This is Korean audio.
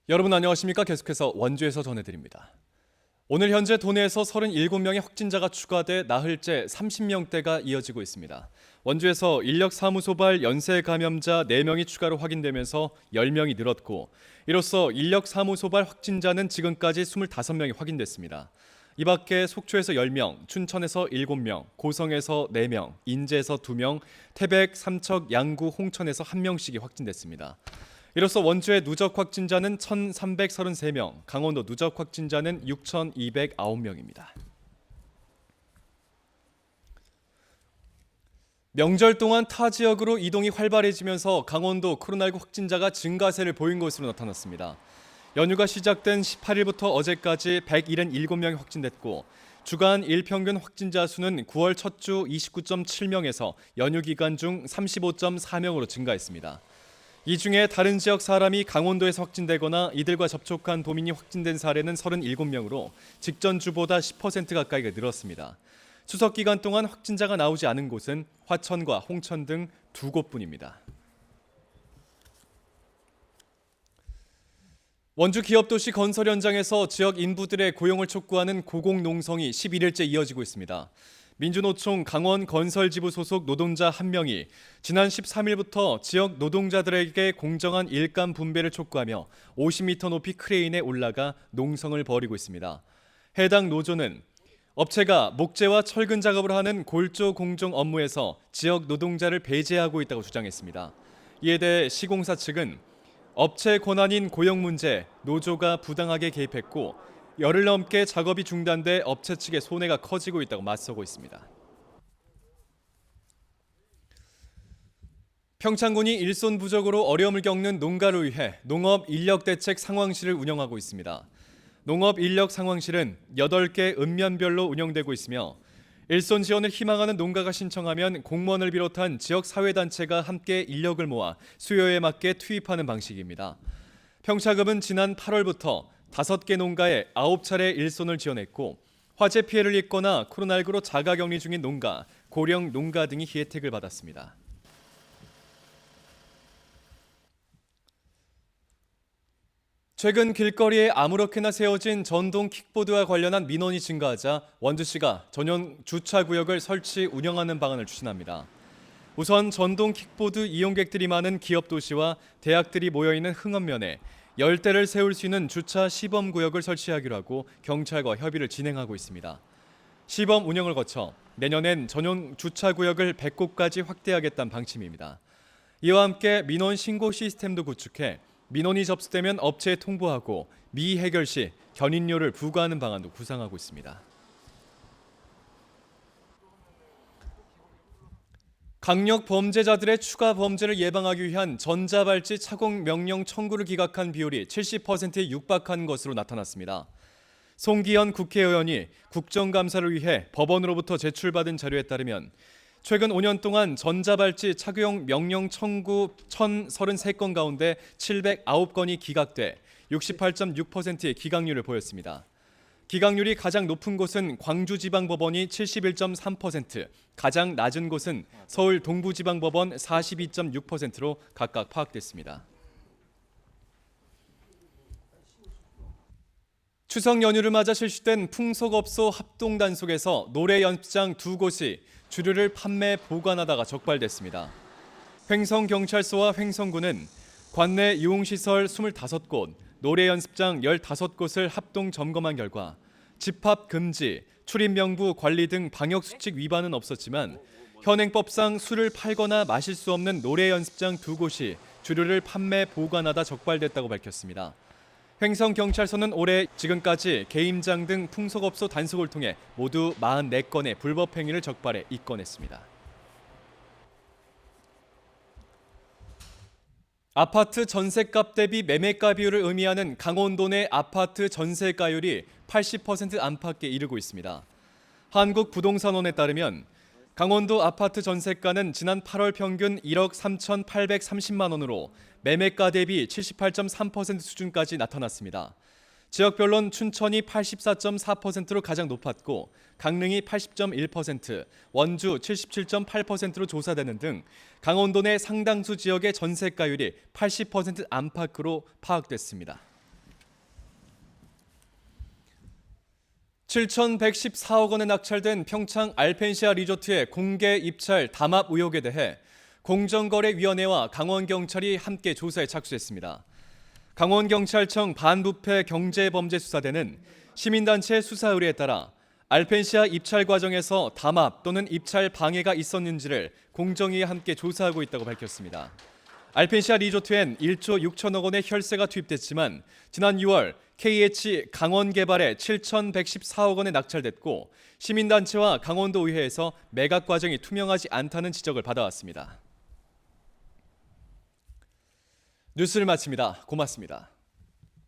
여러분 안녕하십니까? 계속해서 원주에서 전해드립니다. 오늘 현재 도내에서 37명의 확진자가 추가돼 나흘째 30명대가 이어지고 있습니다. 원주에서 인력사무소발 연쇄 감염자 4명이 추가로 확인되면서 10명이 늘었고 이로써 인력사무소발 확진자는 지금까지 25명이 확인됐습니다. 이 밖에 속초에서 10명, 춘천에서 7명, 고성에서 4명, 인제에서 2명, 태백, 삼척, 양구, 홍천에서 1명씩이 확진됐습니다. 이로써 원주의 누적 확진자는 1,333명, 강원도 누적 확진자는 6,209명입니다. 명절 동안 타 지역으로 이동이 활발해지면서 강원도 코로나19 확진자가 증가세를 보인 것으로 나타났습니다. 연휴가 시작된 18일부터 어제까지 177명이 확진됐고 주간 일평균 확진자 수는 9월 첫 주 29.7명에서 연휴 기간 중 35.4명으로 증가했습니다. 이 중에 다른 지역 사람이 강원도에서 확진되거나 이들과 접촉한 도민이 확진된 사례는 37명으로 직전 주보다 10% 가까이가 늘었습니다. 추석 기간 동안 확진자가 나오지 않은 곳은 화천과 홍천 등 2곳뿐입니다. 원주 기업도시 건설 현장에서 지역 인부들의 고용을 촉구하는 고공농성이 11일째 이어지고 있습니다. 민주노총 강원건설지부 소속 노동자 1명이 지난 13일부터 지역 노동자들에게 공정한 일감 분배를 촉구하며 50m 높이 크레인에 올라가 농성을 벌이고 있습니다. 해당 노조는 업체가 목재와 철근 작업을 하는 골조 공정 업무에서 지역 노동자를 배제하고 있다고 주장했습니다. 이에 대해 시공사 측은 업체 권한인 고용 문제, 노조가 부당하게 개입했고 열흘 넘게 작업이 중단돼 업체 측의 손해가 커지고 있다고 맞서고 있습니다. 평창군이 일손 부족으로 어려움을 겪는 농가를 위해 농업 인력 대책 상황실을 운영하고 있습니다. 농업 인력 상황실은 8개 읍면별로 운영되고 있으며 일손 지원을 희망하는 농가가 신청하면 공무원을 비롯한 지역 사회단체가 함께 인력을 모아 수요에 맞게 투입하는 방식입니다. 평창읍은 지난 8월부터 5개 농가에 9차례 일손을 지원했고 화재 피해를 입거나 코로나19로 자가격리 중인 농가, 고령 농가 등이 혜택을 받았습니다. 최근 길거리에 아무렇게나 세워진 전동 킥보드와 관련한 민원이 증가하자 원주시가 전용 주차구역을 설치 운영하는 방안을 추진합니다. 우선 전동 킥보드 이용객들이 많은 기업도시와 대학들이 모여있는 흥원면에 10대를 세울 수 있는 주차 시범구역을 설치하기로 하고 경찰과 협의를 진행하고 있습니다. 시범 운영을 거쳐 내년엔 전용 주차구역을 100곳까지 확대하겠다는 방침입니다. 이와 함께 민원 신고 시스템도 구축해 민원이 접수되면 업체에 통보하고 미해결 시 견인료를 부과하는 방안도 구상하고 있습니다. 강력 범죄자들의 추가 범죄를 예방하기 위한 전자발찌 착용 명령 청구를 기각한 비율이 70%에 육박한 것으로 나타났습니다. 송기현 국회의원이 국정감사를 위해 법원으로부터 제출받은 자료에 따르면 최근 5년 동안 전자발찌 착용 명령 청구 1,033건 가운데 709건이 기각돼 68.6%의 기각률을 보였습니다. 기각률이 가장 높은 곳은 광주지방법원이 71.3%, 가장 낮은 곳은 서울 동부지방법원 42.6%로 각각 파악됐습니다. 추석 연휴를 맞아 실시된 풍속업소 합동단속에서 노래 연습장 2곳이 주류를 판매 보관하다가 적발됐습니다. 횡성경찰서와 횡성군은 관내 이용시설 25곳, 노래 연습장 15곳을 합동 점검한 결과 집합 금지, 출입 명부 관리 등 방역수칙 위반은 없었지만 현행법상 술을 팔거나 마실 수 없는 노래 연습장 2곳이 주류를 판매 보관하다 적발됐다고 밝혔습니다. 횡성경찰서는 올해 지금까지 개임장 등 풍속업소 단속을 통해 모두 44건의 불법 행위를 적발해 입건했습니다. 아파트 전셋값 대비 매매가 비율을 의미하는 강원도 내 아파트 전세가율이 80% 안팎에 이르고 있습니다. 한국부동산원에 따르면 강원도 아파트 전세가는 지난 8월 평균 1억 3,830만 원으로 매매가 대비 78.3% 수준까지 나타났습니다. 지역별론 춘천이 84.4%로 가장 높았고 강릉이 80.1%, 원주 77.8%로 조사되는 등 강원도 내 상당수 지역의 전세가율이 80% 안팎으로 파악됐습니다. 7,114억 원에 낙찰된 평창 알펜시아 리조트의 공개 입찰 담합 의혹에 대해 공정거래위원회와 강원경찰이 함께 조사에 착수했습니다. 강원경찰청 반부패 경제범죄수사대는 시민단체 수사 의뢰에 따라 알펜시아 입찰 과정에서 담합 또는 입찰 방해가 있었는지를 공정위와 함께 조사하고 있다고 밝혔습니다. 알펜시아 리조트엔 1조 6천억 원의 혈세가 투입됐지만 지난 6월 KH 강원개발에 7,114억 원에 낙찰됐고 시민단체와 강원도의회에서 매각 과정이 투명하지 않다는 지적을 받아왔습니다. 뉴스를 마칩니다. 고맙습니다.